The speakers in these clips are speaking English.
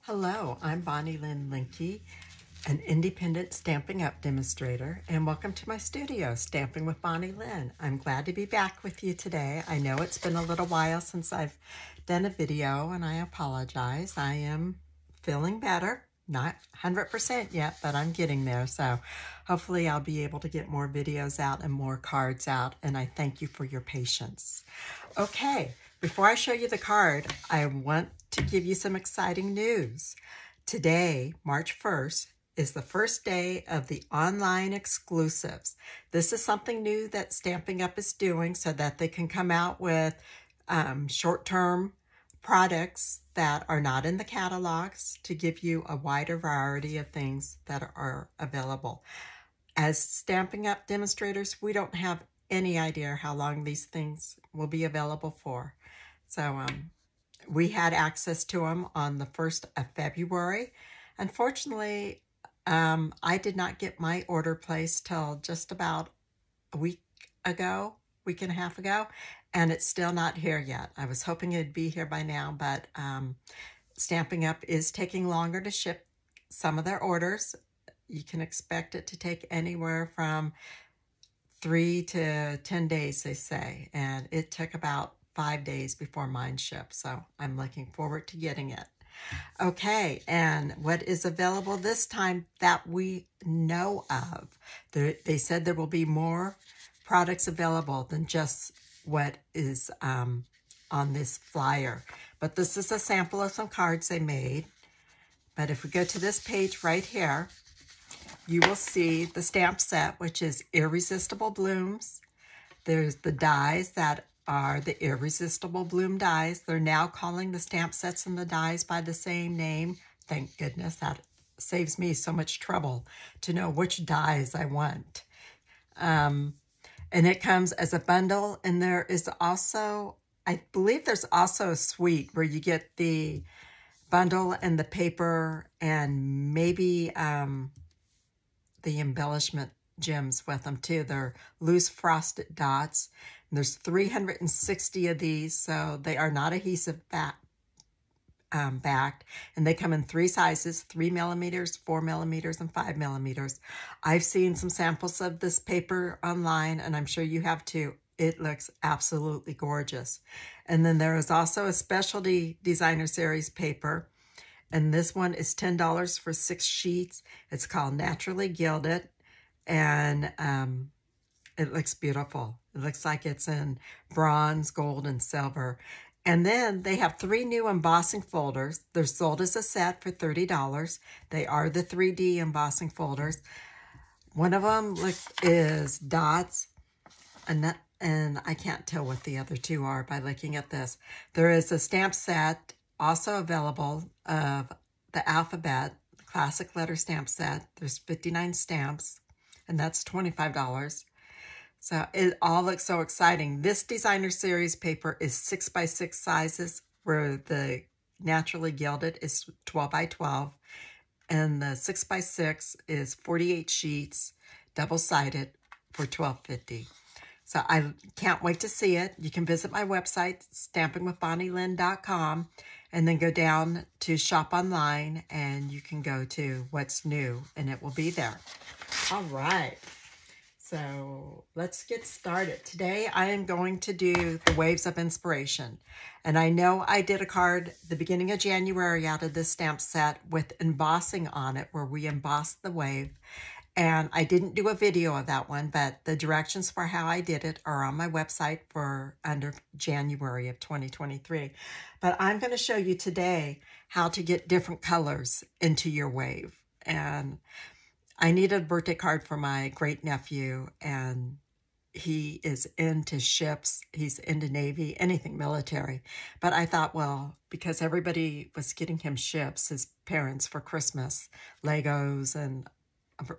Hello, I'm Bonnie Lynn Linke, an independent Stampin' Up! Demonstrator, and welcome to my studio, Stamping with Bonnie Lynn. I'm glad to be back with you today. I know it's been a little while since I've done a video, and I apologize. I am feeling better. Not 100% yet, but I'm getting there, so hopefully I'll be able to get more videos out and more cards out, and I thank you for your patience. Okay, before I show you the card, I want to give you some exciting news. Today, March 1st, is the first day of the online exclusives. This is something new that Stampin' Up! Is doing so that they can come out with short-term products that are not in the catalogs to give you a wider variety of things that are available. As Stampin' Up! Demonstrators, we don't have any idea how long these things will be available for. So we had access to them on the 1st of February. Unfortunately, I did not get my order placed till just about a week and a half ago, and it's still not here yet. I was hoping it'd be here by now, but Stampin' Up! Is taking longer to ship some of their orders. You can expect it to take anywhere from 3 to 10 days, they say, and it took about 5 days before mine shipped, so I'm looking forward to getting it. Okay, and what is available this time that we know of? They said there will be more products available than just what is on this flyer. But this is a sample of some cards they made. But if we go to this page right here, you will see the stamp set, which is Irresistible Blooms. There's the dies that are the Irresistible Bloom dies. They're now calling the stamp sets and the dies by the same name. Thank goodness. That saves me so much trouble to know which dies I want. And it comes as a bundle, and there is also, I believe there's also a suite where you get the bundle and the paper and maybe the embellishment gems with them too. They're loose frosted dots. And there's 360 of these, so they are not adhesive backed, and they come in 3 sizes: 3 millimeters, 4 millimeters, and 5 millimeters. I've seen some samples of this paper online, and I'm sure you have too. It looks absolutely gorgeous. And then there is also a specialty designer series paper, and this one is $10 for 6 sheets. It's called Naturally Gilded, and it looks beautiful. It looks like it's in bronze, gold, and silver. And then they have 3 new embossing folders. They're sold as a set for $30. They are the 3D embossing folders. One of them is dots, and I can't tell what the other 2 are by looking at this. There is a stamp set also available of the alphabet, classic letter stamp set. There's 59 stamps, and that's $25. So it all looks so exciting. This designer series paper is 6 by 6 sizes, where the Naturally Gilded is 12 by 12. And the 6 by 6 is 48 sheets, double-sided, for $12.50. So I can't wait to see it. You can visit my website, stampingwithbonnielynn.com, and then go down to shop online, and you can go to what's new, and it will be there. All right. So let's get started. Today I am going to do the Waves of Inspiration. And I know I did a card the beginning of January out of this stamp set with embossing on it, where we embossed the wave. And I didn't do a video of that one, but the directions for how I did it are on my website for under January of 2023. But I'm going to show you today how to get different colors into your wave. And I needed a birthday card for my great nephew, and he is into ships. He's into Navy, anything military. But I thought, well, because everybody was getting him ships, his parents, for Christmas, Legos and a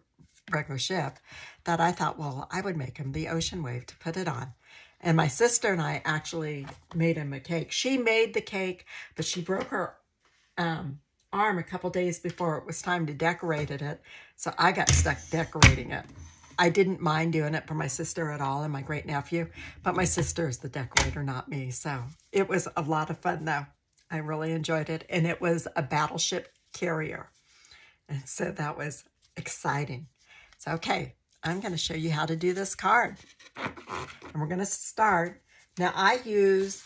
regular ship, that I thought, well, I would make him the ocean wave to put it on. And my sister and I actually made him a cake. She made the cake, but she broke her arm a couple days before it was time to decorate it, so I got stuck decorating it. I didn't mind doing it for my sister at all and my great nephew, but my sister is the decorator, not me. So it was a lot of fun though. I really enjoyed it, and it was a battleship carrier. And so that was exciting. So, okay, I'm going to show you how to do this card. And we're going to start. Now, I use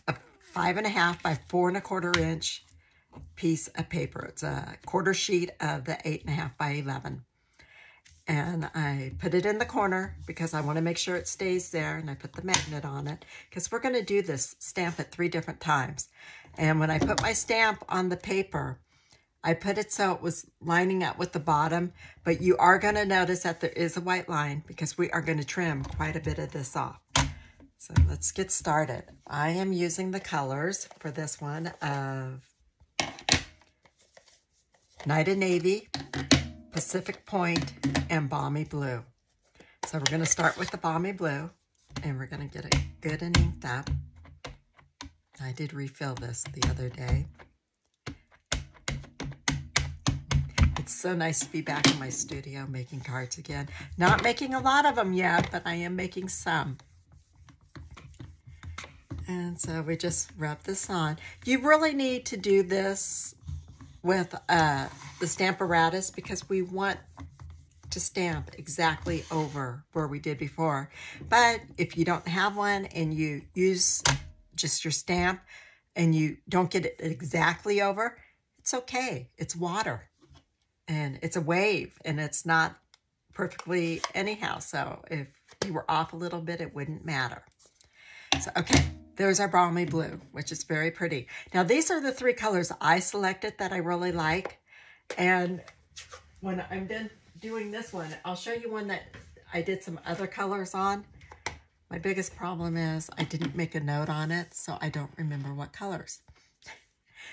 a 5.5 by 4 1/4 inch piece of paper. It's a quarter sheet of the 8.5 by 11. And I put it in the corner because I want to make sure it stays there. And I put the magnet on it because we're going to do this stamp at 3 different times. And when I put my stamp on the paper, I put it so it was lining up with the bottom, but you are going to notice that there is a white line because we are going to trim quite a bit of this off. So let's get started. I am using the colors for this one of Night of Navy, Pacific Point, and Balmy Blue. So we're going to start with the Balmy Blue, and we're going to get it good and inked up. I did refill this the other day. It's so nice to be back in my studio making cards again. Not making a lot of them yet, but I am making some. And so we just rub this on. You really need to do this with the Stamparatus because we want to stamp exactly over where we did before. But if you don't have one and you use just your stamp and you don't get it exactly over, it's okay. It's water and it's a wave and it's not perfectly anyhow. So if you were off a little bit, it wouldn't matter. So, okay. There's our Balmy Blue, which is very pretty. Now, these are the 3 colors I selected that I really like. And when I'm done doing this one, I'll show you one that I did some other colors on. My biggest problem is I didn't make a note on it, so I don't remember what colors.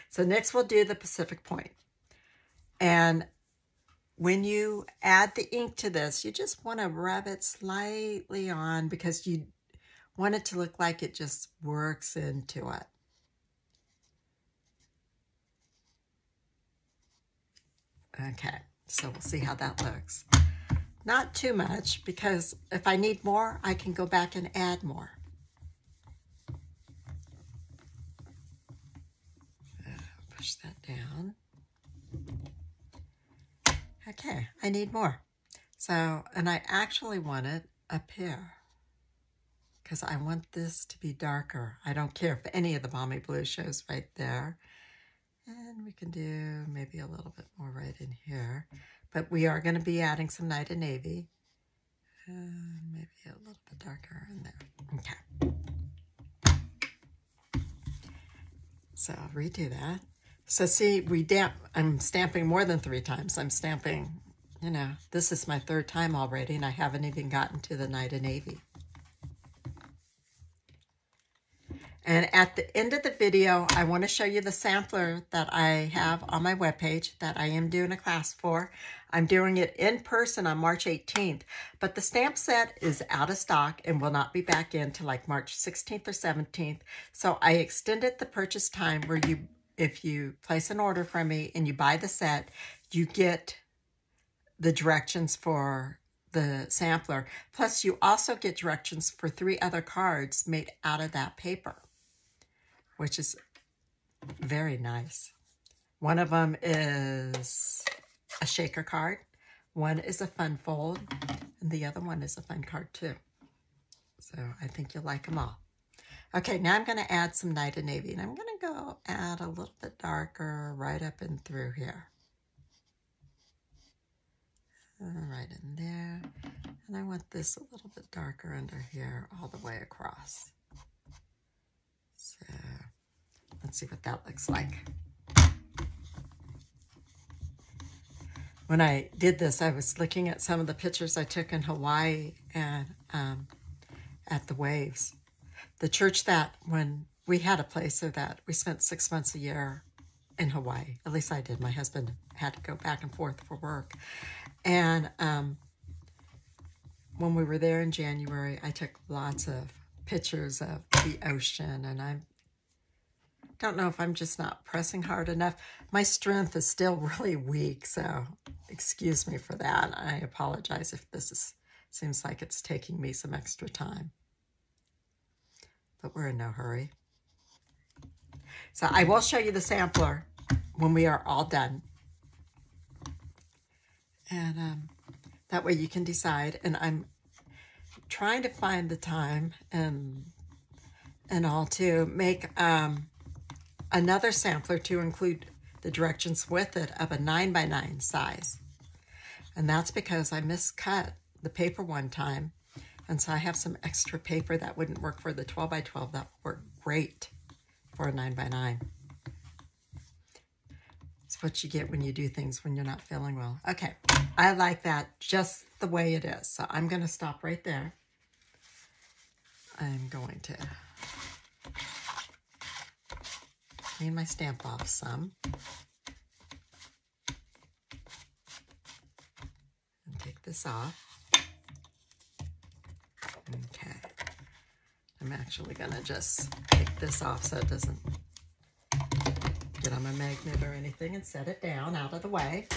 So next we'll do the Pacific Point. And when you add the ink to this, you just want to rub it slightly on because you want it to look like it just works into it. Okay, so we'll see how that looks. Not too much, because if I need more, I can go back and add more. Push that down. Okay, I need more. So, and I actually want it up here, because I want this to be darker. I don't care if any of the Balmy Blue shows right there. And we can do maybe a little bit more right in here. But we are going to be adding some Night of Navy. Maybe a little bit darker in there. Okay. So I'll redo that. So see, I'm stamping more than 3 times. I'm stamping, you know, this is my 3rd time already, and I haven't even gotten to the Night of Navy. And at the end of the video, I want to show you the sampler that I have on my webpage that I am doing a class for. I'm doing it in person on March 18th, but the stamp set is out of stock and will not be back in till like March 16th or 17th. So I extended the purchase time where if you place an order from me and you buy the set, you get the directions for the sampler. Plus, you also get directions for 3 other cards made out of that paper, which is very nice. One of them is a shaker card. One is a fun fold, and the other one is a fun card too. So I think you'll like them all. Okay, now I'm going to add some Night of Navy, and I'm going to go add a little bit darker right up and through here. Right in there. And I want this a little bit darker under here all the way across. So let's see what that looks like. When I did this, I was looking at some of the pictures I took in Hawaii and at the waves. The church that, when we had a place so that we spent 6 months a year in Hawaii. At least I did. My husband had to go back and forth for work. And when we were there in January, I took lots of pictures of the ocean, and I don't know if I'm just not pressing hard enough. My strength is still really weak, so excuse me for that. I apologize if seems like it's taking me some extra time. But we're in no hurry. So I will show you the sampler when we are all done. And that way you can decide. And I'm trying to find the time and all to make another sampler to include the directions with it of a 9x9 size. And that's because I miscut the paper one time. And so I have some extra paper that wouldn't work for the 12x12 that would work great for a 9x9. It's what you get when you do things when you're not feeling well. Okay, I like that just the way it is. So I'm going to stop right there. I'm going to clean my stamp off some. And take this off. Okay. I'm actually going to just take this off so it doesn't get on my magnet or anything, and set it down out of the way.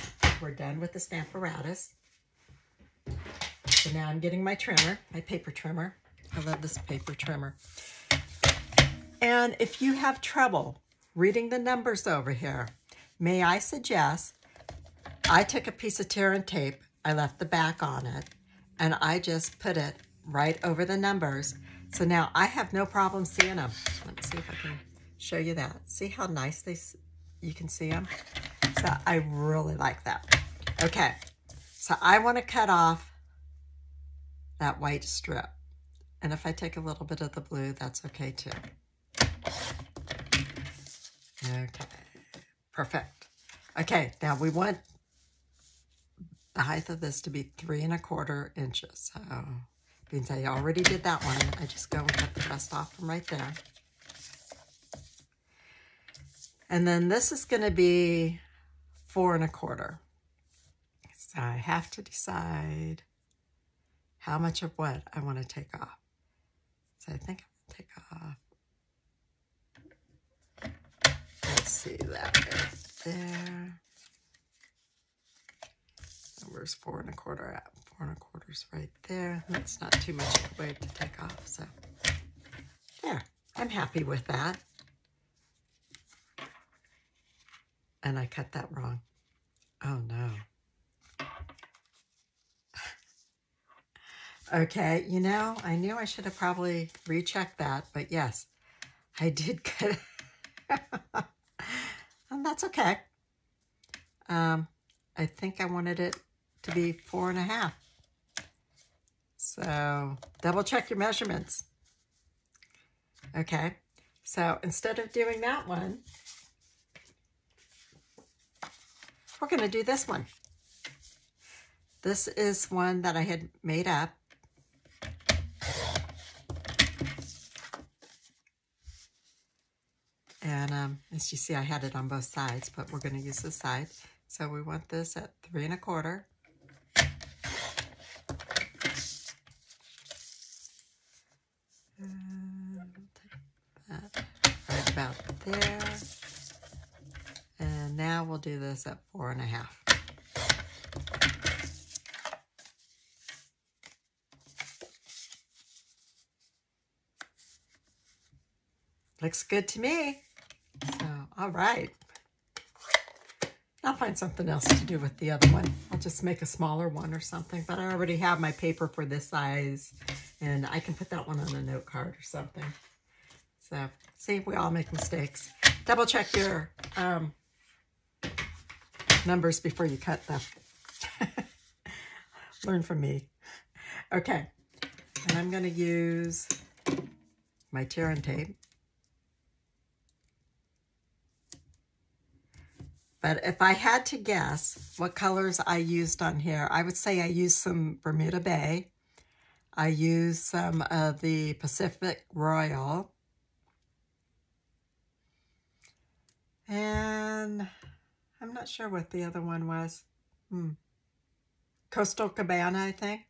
We're done with the Stamparatus. So now I'm getting my trimmer, my paper trimmer. I love this paper trimmer. And if you have trouble reading the numbers over here, may I suggest, I took a piece of tear and tape, I left the back on it, and I just put it right over the numbers. So now I have no problem seeing them. Let me see if I can show you that. See how nice you can see them? So I really like that. Okay, so I want to cut off that white strip. And if I take a little bit of the blue, that's okay too. Okay, perfect. Okay, now we want the height of this to be 3 1/4 inches. So, since I already did that one, I just go and cut the rest off from right there. And then this is going to be 4 1/4. So I have to decide how much of what I want to take off. So I think I'm going to take off. Let's see that right there. Where's 4 1/4 at? 4 1/4's right there. That's not too much of a way to take off. So there, I'm happy with that. And I cut that wrong. Oh no. Okay, you know, I knew I should have probably rechecked that, but yes, I did cut it. And that's okay. I think I wanted it to be 4 1/2. So double check your measurements. Okay, so instead of doing that one, we're going to do this one. This is one that I had made up. And as you see, I had it on both sides, but we're going to use this side. So we want this at 3 1/4. That right about there. And now we'll do this at 4 1/2. Looks good to me. So, all right. I'll find something else to do with the other one. I'll just make a smaller one or something, but I already have my paper for this size, and I can put that one on a note card or something. So, see, we all make mistakes. Double check your numbers before you cut them. Learn from me. Okay, and I'm going to use my tear and tape. But if I had to guess what colors I used on here, I would say I used some Bermuda Bay. I used some of the Pacific Royal. And I'm not sure what the other one was. Coastal Cabana, I think.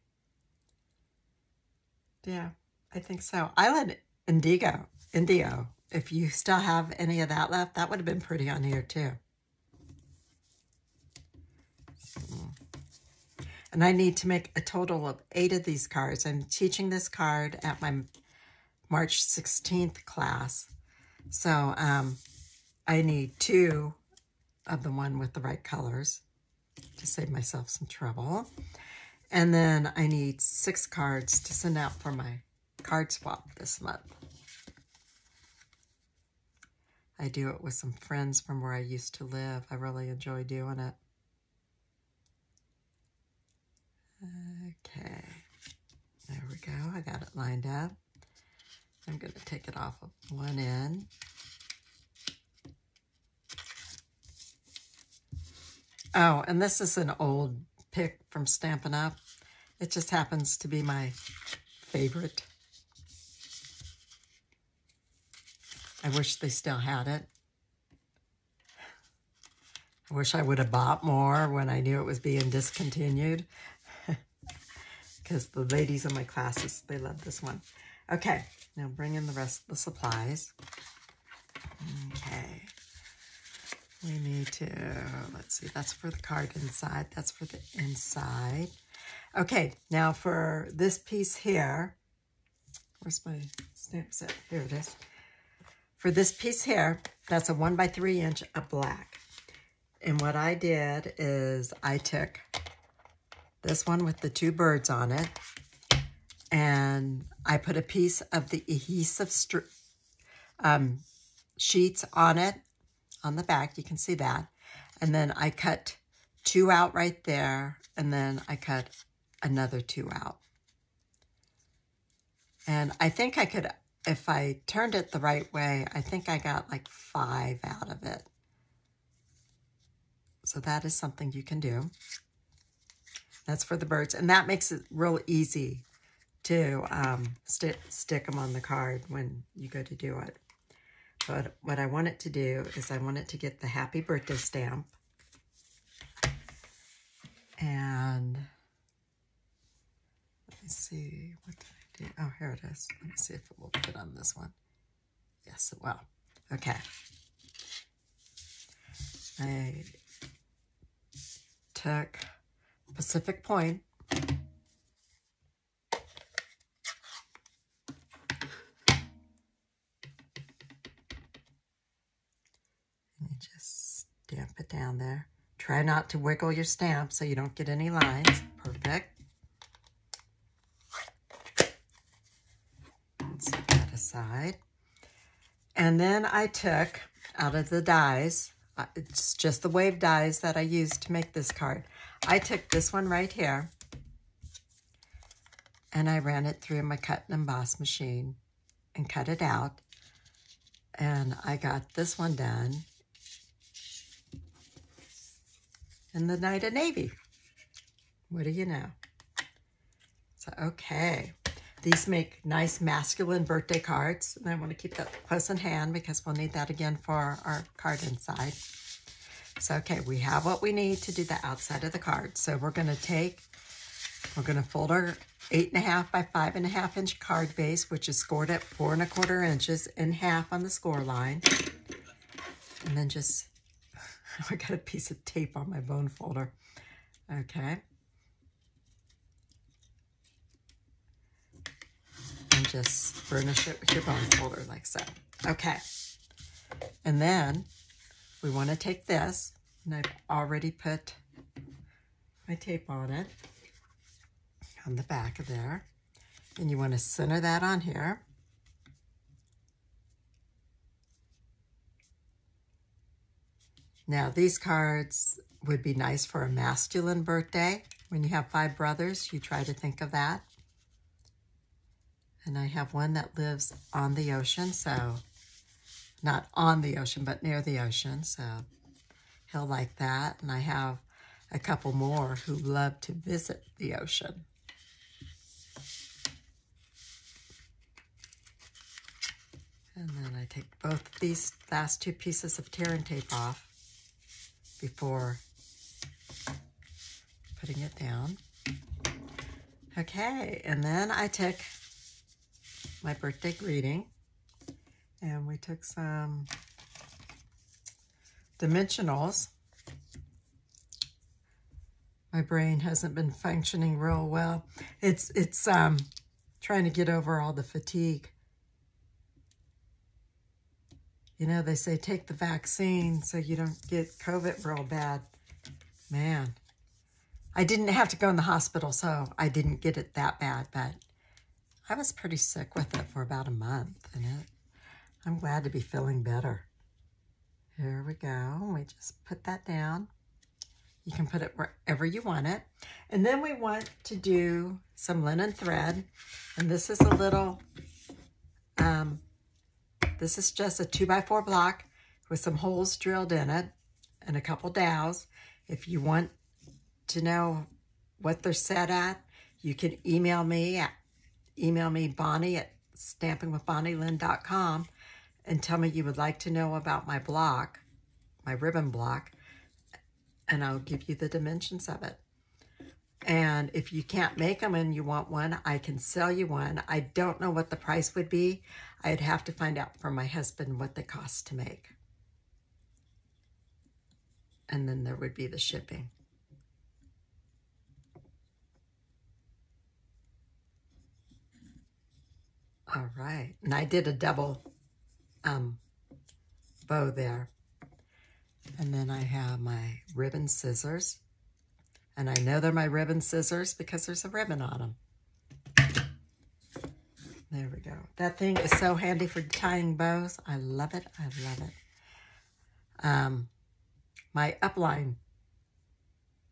Yeah, I think so. Island Indigo. If you still have any of that left, that would have been pretty on here too. And I need to make a total of 8 of these cards. I'm teaching this card at my March 16th class. So I need 2 of the one with the right colors to save myself some trouble. And then I need 6 cards to send out for my card swap this month. I do it with some friends from where I used to live. I really enjoy doing it. Okay, there we go. I got it lined up. I'm going to take it off of one end. Oh, and this is an old pick from Stampin' Up. It just happens to be my favorite. I wish they still had it. I wish I would have bought more when I knew it was being discontinued. Because the ladies in my classes, they love this one. Okay, now bring in the rest of the supplies. Okay. We need to, let's see, that's for the card inside. That's for the inside. Okay, now for this piece here, where's my stamp set? Here it is. For this piece here, that's a 1x3 inch of black. And what I did is I took this one with the 2 birds on it, and I put a piece of the adhesive sheets on it, on the back, you can see that. And then I cut 2 out right there, and then I cut another 2 out. And I think I could, if I turned it the right way, I think I got like 5 out of it. So that is something you can do. That's for the birds, and that makes it real easy to stick them on the card when you go to do it. But what I want it to do is I want it to get the happy birthday stamp. And let me see, what did I do? Oh, here it is. Let me see if it will fit on this one. Yes, it will. Okay. I took Pacific Point. And you just stamp it down there. Try not to wiggle your stamp so you don't get any lines. Perfect. Set that aside. And then I took, out of the dies, it's just the wave dies that I used to make this card. I took this one right here, and I ran it through my cut and emboss machine and cut it out. And I got this one done in the Night of Navy. What do you know? So, okay. These make nice masculine birthday cards. And I want to keep that close in hand because we'll need that again for our card inside. So, okay, we have what we need to do the outside of the card. So we're going to fold our 8.5 by 5.5 inch card base, which is scored at 4 1/4 inches, in half on the score line. And then just, I got a piece of tape on my bone folder. Okay. And just burnish it with your bone folder like so. Okay. And then we want to take this, and I've already put my tape on it, on the back of there. And you want to center that on here. Now, these cards would be nice for a masculine birthday. When you have 5 brothers, you try to think of that. And I have one that lives on the ocean, so not on the ocean, but near the ocean, so he'll like that. And I have a couple more who love to visit the ocean. And then I take both of these last 2 pieces of tear and tape off before putting it down. Okay, and then I took my birthday greeting, and we took some dimensionals. My brain hasn't been functioning real well. It's trying to get over all the fatigue. You know, they say take the vaccine so you don't get COVID real bad. Man, I didn't have to go in the hospital, so I didn't get it that bad, but I was pretty sick with it for about a month, and I'm glad to be feeling better. Here we go. We just put that down. You can put it wherever you want it. And then we want to do some linen thread. And this is a little, this is just a 2x4 block with some holes drilled in it and a couple dowels. If you want to know what they're set at, you can email me Bonnie at stampingwithbonnielynn.com and tell me you would like to know about my block, my ribbon block, and I'll give you the dimensions of it. And if you can't make them and you want one, I can sell you one. I don't know what the price would be. I'd have to find out from my husband what they cost to make. And then there would be the shipping. All right, and I did a double bow there. And then I have my ribbon scissors. And I know they're my ribbon scissors because there's a ribbon on them. There we go. That thing is so handy for tying bows. I love it. I love it. My upline,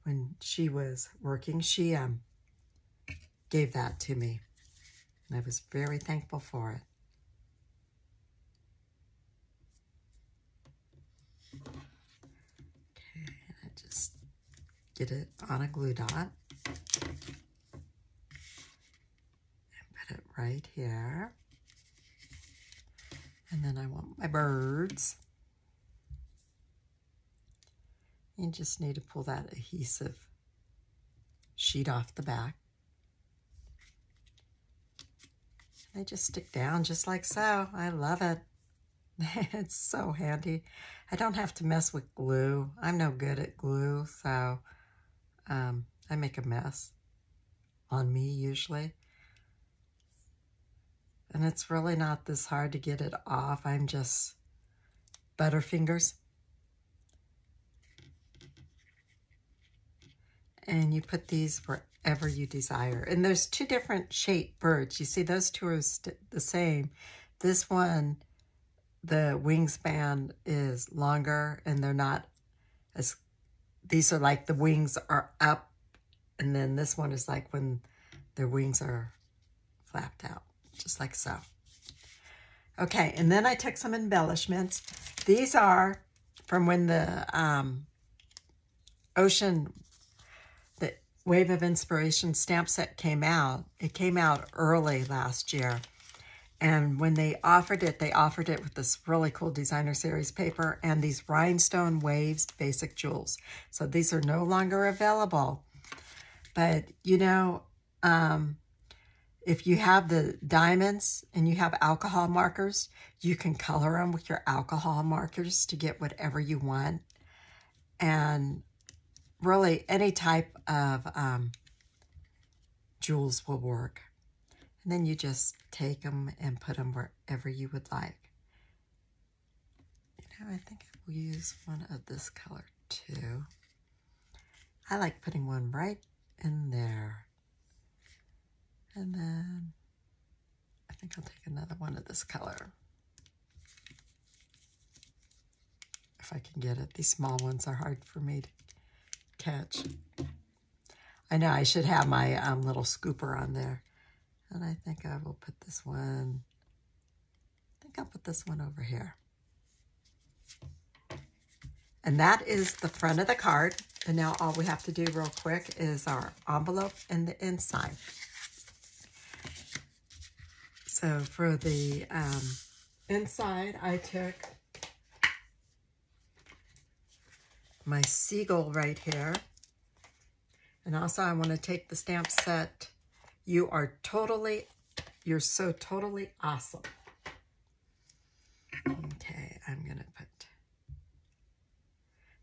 when she was working, she gave that to me. And I was very thankful for it. Okay, and I just get it on a glue dot. And put it right here. And then I want my birds. You just need to pull that adhesive sheet off the back. They just stick down just like so. I love it. It's so handy. I don't have to mess with glue. I'm no good at glue, so I make a mess on me usually. And it's really not this hard to get it off. I'm just butterfingers. And you put these wherever you desire. And there's two different shaped birds. You see, those two are the same. This one, the wingspan is longer, and they're not as, these are like the wings are up, and then this one is like when their wings are flapped out, just like so. Okay, and then I took some embellishments. These are from when the Wave of Inspiration stamp set came out. It came out early last year. And when they offered it with this really cool designer series paper and these rhinestone waves basic jewels. So these are no longer available. But, you know, if you have the diamonds and you have alcohol markers, you can color them with your alcohol markers to get whatever you want. And really, any type of jewels will work. And then you just take them and put them wherever you would like. You know, I think I will use one of this color too. I like putting one right in there. And then I think I'll take another one of this color. If I can get it. These small ones are hard for me to catch. I know I should have my little scooper on there. And I think I will put this one, I think I'll put this one over here. And that is the front of the card. And now all we have to do real quick is our envelope and the inside. So for the inside, I took my seagull right here. And also I want to take the stamp set, you're so totally awesome. Okay, I'm going to put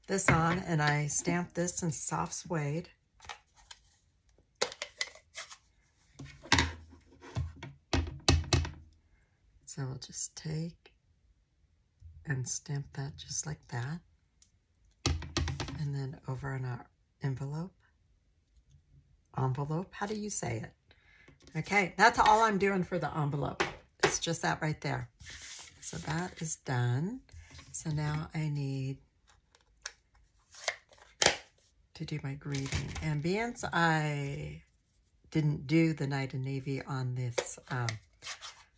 this on, and I stamped this in soft suede. So we'll just take and stamp that just like that. And then over in our envelope. Envelope, how do you say it? Okay, that's all I'm doing for the envelope. It's just that right there. So that is done. So now I need to do my greeting. And being I didn't do the Night in Navy on this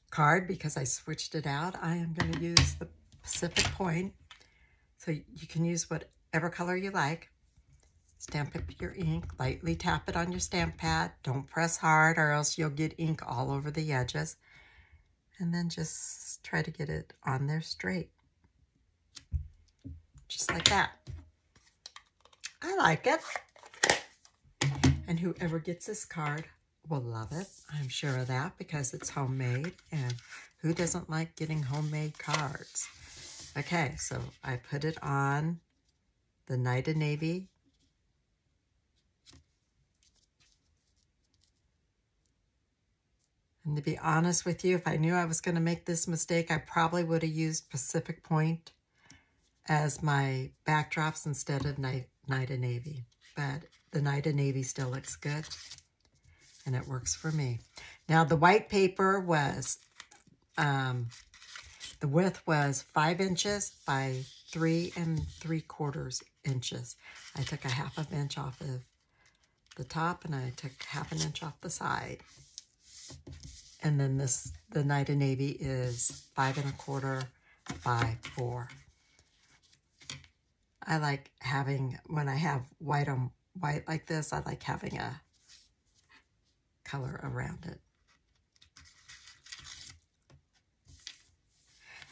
card because I switched it out, I am going to use the Pacific Point. So you can use whatever color you like. Stamp up your ink, lightly tap it on your stamp pad. Don't press hard or else you'll get ink all over the edges. And then just try to get it on there straight. Just like that. I like it. And whoever gets this card will love it. I'm sure of that because it's homemade. And who doesn't like getting homemade cards? Okay, so I put it on the Night in Navy. And to be honest with you, if I knew I was going to make this mistake, I probably would have used Pacific Point as my backdrops instead of Night in Navy. But the Night in Navy still looks good, and it works for me. Now, the white paper was, the width was 5 inches by 3 3/4 inches. I took a 1/2 inch off of the top, and I took 1/2 inch off the side. And then the Night in Navy is 5 1/4 by 4. I like having, when I have white on white like this, I like having a color around it.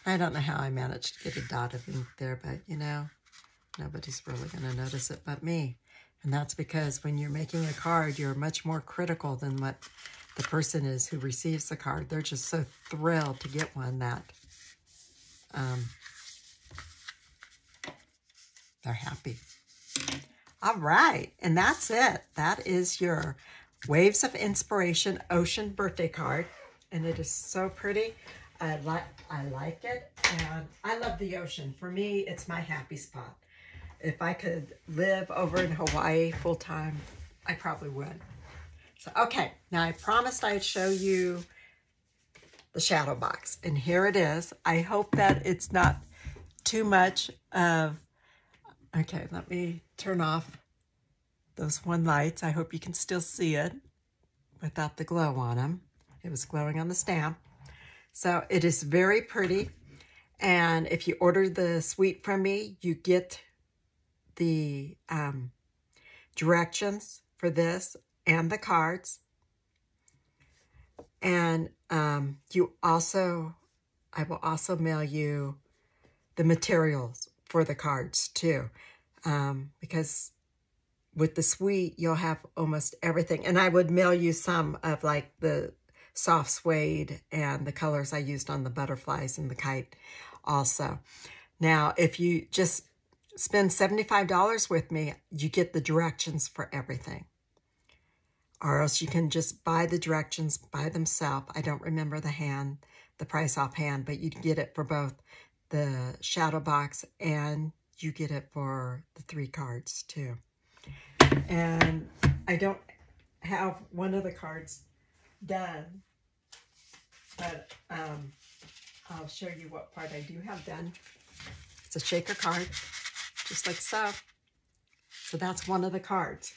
I don't know how I managed to get a dot of ink there, but you know, nobody's really going to notice it but me. And that's because when you're making a card, you're much more critical than what the person is who receives the card. They're just so thrilled to get one that they're happy. All right, and that's it. That is your Waves of Inspiration Ocean birthday card, and it is so pretty. I like it, and I love the ocean. For me, it's my happy spot. If I could live over in Hawaii full time, I probably would. So, okay, now I promised I'd show you the shadow box, and here it is. I hope that it's not too much of, okay, let me turn off those one lights. I hope you can still see it without the glow on them. It was glowing on the stamp. So it is very pretty, and if you order the suite from me, you get the directions for this and the cards. And I will also mail you the materials for the cards too. Because with the suite, you'll have almost everything. And I would mail you some of like the soft suede and the colors I used on the butterflies and the kite also. Now, if you just spend $75 with me, you get the directions for everything. Or else you can just buy the directions by themselves. I don't remember the price offhand, but you get it for both the shadow box and you get it for the 3 cards too. And I don't have one of the cards done, but I'll show you what part I do have done. It's a shaker card, just like so. So that's one of the cards.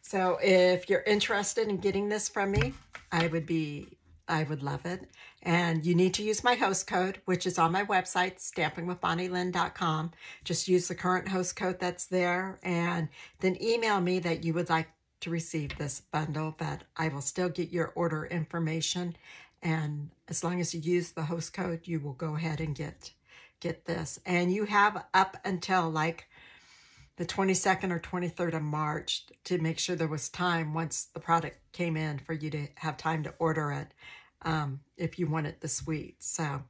So if you're interested in getting this from me, I would love it. And you need to use my host code, which is on my website, stampingwithbonnielynn.com. Just use the current host code that's there, and then email me that you would like to receive this bundle, but I will still get your order information. And as long as you use the host code, you will go ahead and get this. And you have up until like the 22nd or 23rd of March to make sure there was time once the product came in for you to have time to order it if you wanted the suite. So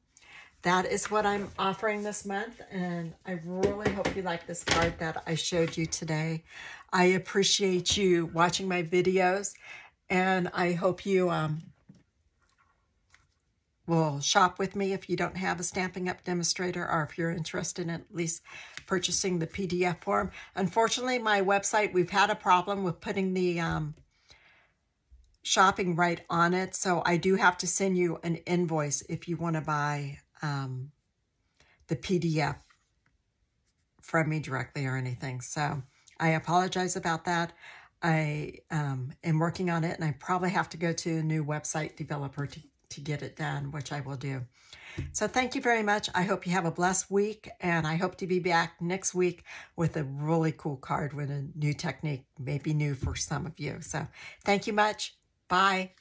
that is what I'm offering this month, and I really hope you like this card that I showed you today. I appreciate you watching my videos, and I hope you will shop with me if you don't have a Stampin' Up! Demonstrator, or if you're interested in at least purchasing the PDF form. Unfortunately, my website, we've had a problem with putting the shopping right on it, so I do have to send you an invoice if you want to buy the PDF from me directly or anything. So I apologize about that. I am working on it, and I probably have to go to a new website developer to get it done, which I will do. So thank you very much. I hope you have a blessed week, and I hope to be back next week with a really cool card with a new technique, maybe new for some of you. So thank you much. Bye.